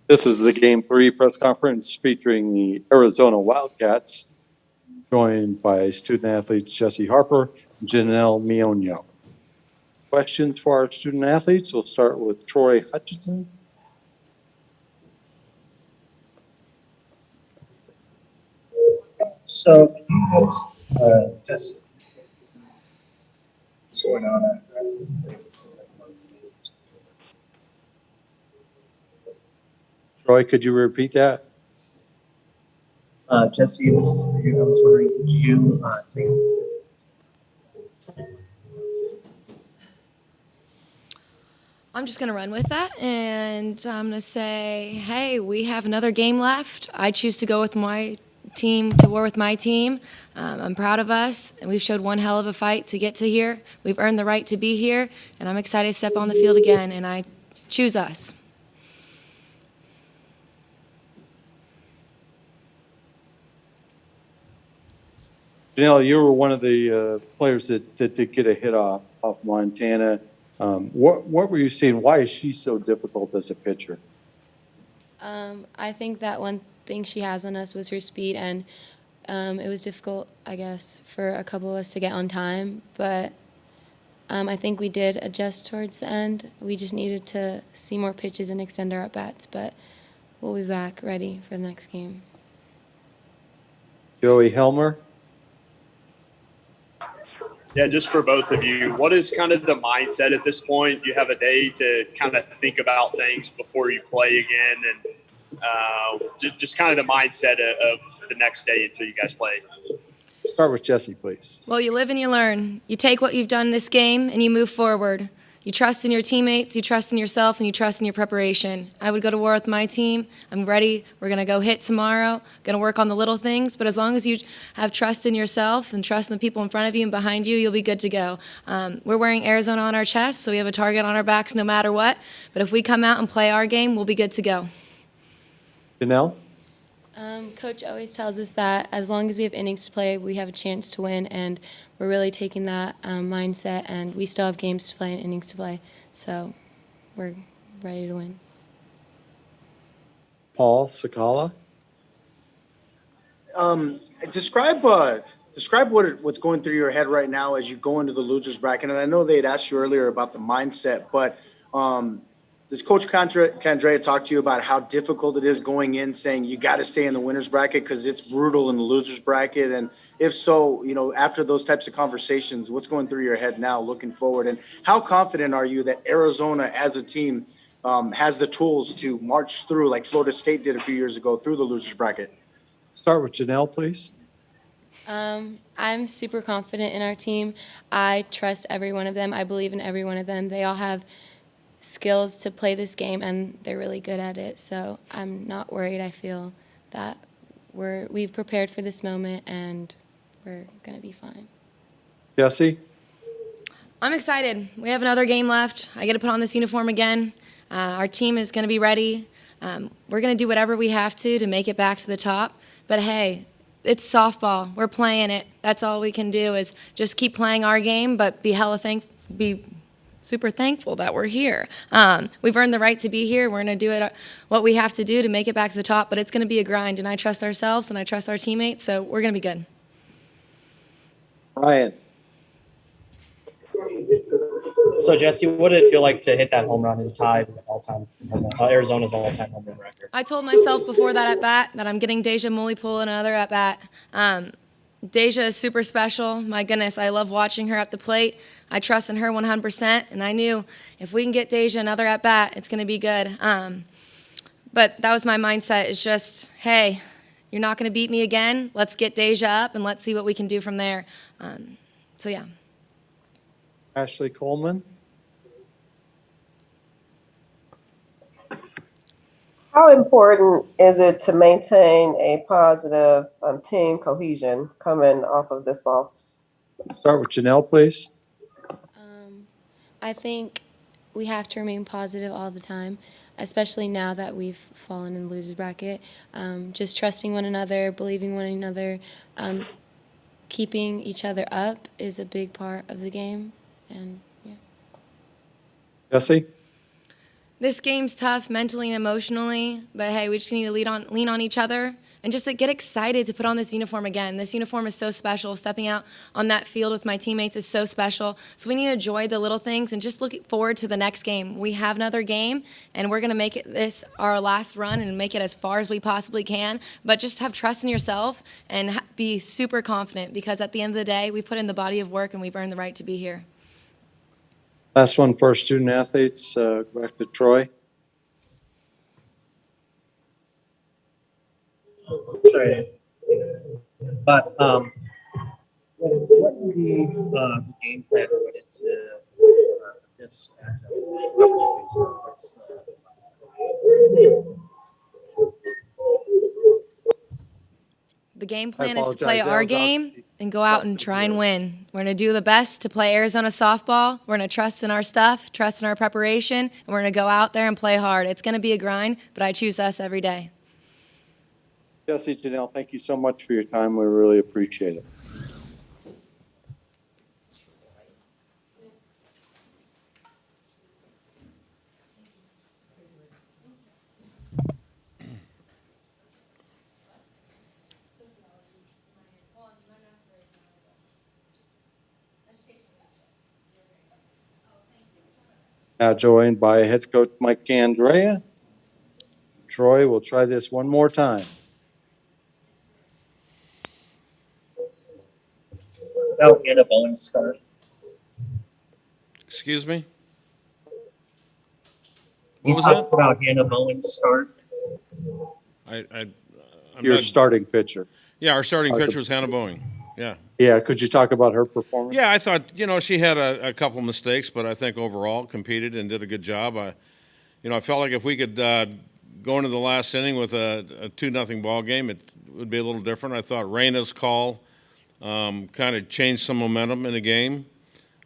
This is the Game 3 press conference featuring the Arizona Wildcats, joined by student athletes Jesse Harper and Janelle Mionio. Questions for our student athletes? We'll start with Troy Hutchinson. So, Jesse, what's going on? Troy, could you repeat that? Jesse, this is for you. I was wondering, can you take I'm just going to run with that, and I'm going to say, hey, we have another game left. I choose to go with my team, to war with my team. I'm proud of us, and we've showed one hell of a fight to get to here. We've earned the right to be here, and I'm excited to step on the field again, and I choose us. Janelle, you were one of the players that did get a hit off Montana. What were you seeing? Why is she so difficult as a pitcher? I think that one thing she has on us was her speed, and it was difficult, I guess, for a couple of us to get on time. But I think we did adjust towards the end. We just needed to see more pitches and extend our at-bats, but we'll be back ready for the next game. Joey Helmer. Yeah, just for both of you, what is kind of the mindset at this point? You have a day to kind of think about things before you play again, and just kind of the mindset of the next day until you guys play. Start with Jesse, please. Well, you live and you learn. You take what you've done this game, and you move forward. You trust in your teammates, you trust in yourself, and you trust in your preparation. I would go to war with my team. I'm ready. We're going to go hit tomorrow, going to work on the little things. But as long as you have trust in yourself and trust in the people in front of you and behind you, you'll be good to go. We're wearing Arizona on our chest, so we have a target on our backs no matter what. But if we come out and play our game, we'll be good to go. Janelle? Coach always tells us that as long as we have innings to play, we have a chance to win, and we're really taking that mindset, and we still have games to play and innings to play, so we're ready to win. Paul Sakala? Describe what's going through your head right now as you go into the losers bracket. And I know they had asked you earlier about the mindset, but does Coach Candrea talk to you about how difficult it is going in, saying you got to stay in the winners bracket because it's brutal in the losers bracket? And if so, after those types of conversations, what's going through your head now looking forward? And how confident are you that Arizona as a team has the tools to march through, like Florida State did a few years ago, through the losers bracket? Start with Janelle, please. I'm super confident in our team. I trust every one of them. I believe in every one of them. They all have skills to play this game, and they're really good at it. So I'm not worried. I feel that we've prepared for this moment, and we're going to be fine. Jesse? I'm excited. We have another game left. I get to put on this uniform again. Our team is going to be ready. We're going to do whatever we have to make it back to the top. But, hey, it's softball. We're playing it. That's all we can do is just keep playing our game, but be super thankful that we're here. We've earned the right to be here. We're going to do what we have to do to make it back to the top, but it's going to be a grind, and I trust ourselves and I trust our teammates, so we're going to be good. Ryan? So, Jesse, what did it feel like to hit that home run and tie Arizona's all-time home run record? I told myself before that at-bat that I'm getting Deja Mulipool another at-bat. Deja is super special. My goodness, I love watching her at the plate. I trust in her 100%, and I knew if we can get Deja another at-bat, it's going to be good. But that was my mindset, is just, hey, you're not going to beat me again. Let's get Deja up, and let's see what we can do from there. So, yeah. Ashley Coleman? How important is it to maintain a positive team cohesion coming off of this loss? Start with Janelle, please. I think we have to remain positive all the time, especially now that we've fallen in the losers bracket. Just trusting one another, believing one another, keeping each other up is a big part of the game. And yeah. Jesse? This game's tough mentally and emotionally, but hey, we just need to lean on each other and just get excited to put on this uniform again. This uniform is so special. Stepping out on that field with my teammates is so special. So we need to enjoy the little things and just look forward to the next game. We have another game, and we're going to make this our last run and make it as far as we possibly can. But just have trust in yourself and be super confident, because at the end of the day, we put in the body of work and we've earned the right to be here. Last one for our student athletes, back to Troy. Sorry. But what would be the game plan going into this? The game plan is to apologize. play That our was game obviously and go out and try and win. We're going to do the best to play Arizona softball. We're going to trust in our stuff, trust in our preparation, and we're going to go out there and play hard. It's going to be a grind, but I choose us every day. Jesse, Janelle, thank you so much for your time. We really appreciate it. Now joined by head coach Mike Andrea. Troy, we'll try this one more time. Now Hannah Bowen's start. Excuse me? You What was talked that? about Hannah Bowen's start. I'm Your not- starting pitcher. Yeah, our starting pitcher was Hannah Boeing. Yeah. Yeah, could you talk about her performance? Yeah, I thought, she had a couple mistakes, but I think overall competed and did a good job. I felt like if we could go into the last inning with a 2-0 ball game, it would be a little different. I thought Reyna's call kind of changed some momentum in the game.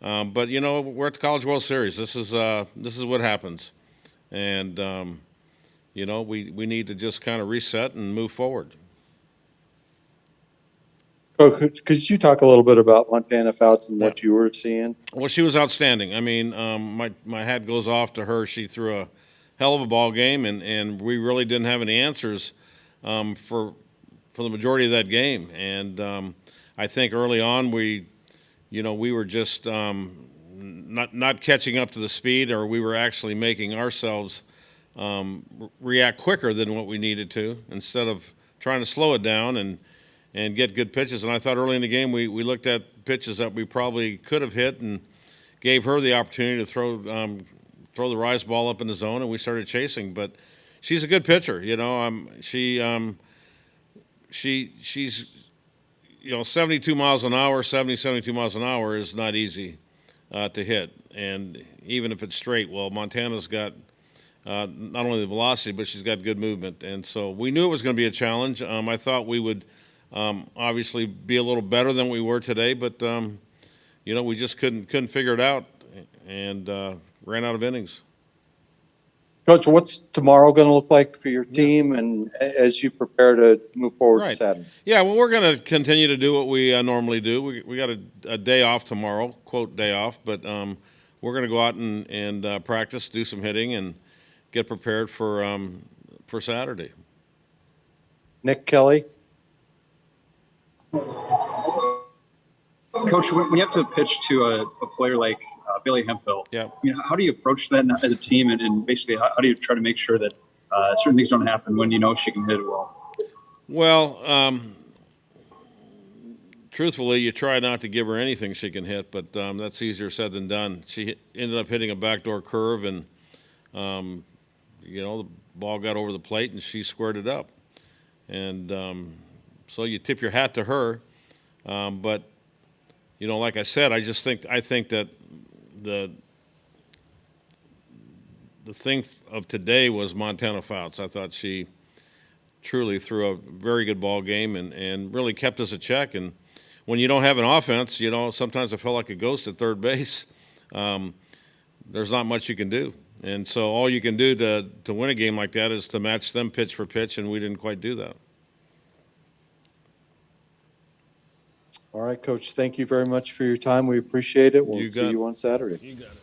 But we're at the College World Series. This is what happens, and we need to just kind of reset and move forward. Oh, could you talk a little bit about Montana Fouts and what you were seeing? Well, she was outstanding. I mean, my hat goes off to her. She threw a hell of a ball game, and we really didn't have any answers for the majority of that game. And I think early on we were just not catching up to the speed, or we were actually making ourselves react quicker than what we needed to, instead of trying to slow it down and get good pitches. And I thought early in the game we looked at pitches that we probably could have hit and gave her the opportunity to throw the rise ball up in the zone, and we started chasing. But she's a good pitcher. She's 72 miles an hour, 72 miles an hour is not easy to hit. And even if it's straight, well, Montana's got not only the velocity, but she's got good movement. And so we knew it was going to be a challenge. I thought we would obviously be a little better than we were today, but we just couldn't figure it out, and ran out of innings. Coach, what's tomorrow going to look like for your team, and as you prepare to move forward Right. Saturday? Yeah, well, we're going to continue to do what we normally do. We got a day off tomorrow, quote day off, but we're going to go out and practice, do some hitting, and get prepared for Saturday. Nick Kelly? Coach, when you have to pitch to a player like Bailey Hemphill, Yeah. How do you approach that as a team, and basically how do you try to make sure that certain things don't happen when she can hit it well? Well, truthfully, you try not to give her anything she can hit, but that's easier said than done. She ended up hitting a backdoor curve, and the ball got over the plate, and she squared it up. And so you tip your hat to her, but like I said, I think that the thing of today was Montana Fouts. I thought she truly threw a very good ball game and really kept us a check. And when you don't have an offense, sometimes I felt like a ghost at third base. There's not much you can do. And so all you can do to win a game like that is to match them pitch for pitch, and we didn't quite do that. All right, Coach, thank you very much for your time. We appreciate it. We'll You see got you on Saturday. You got it.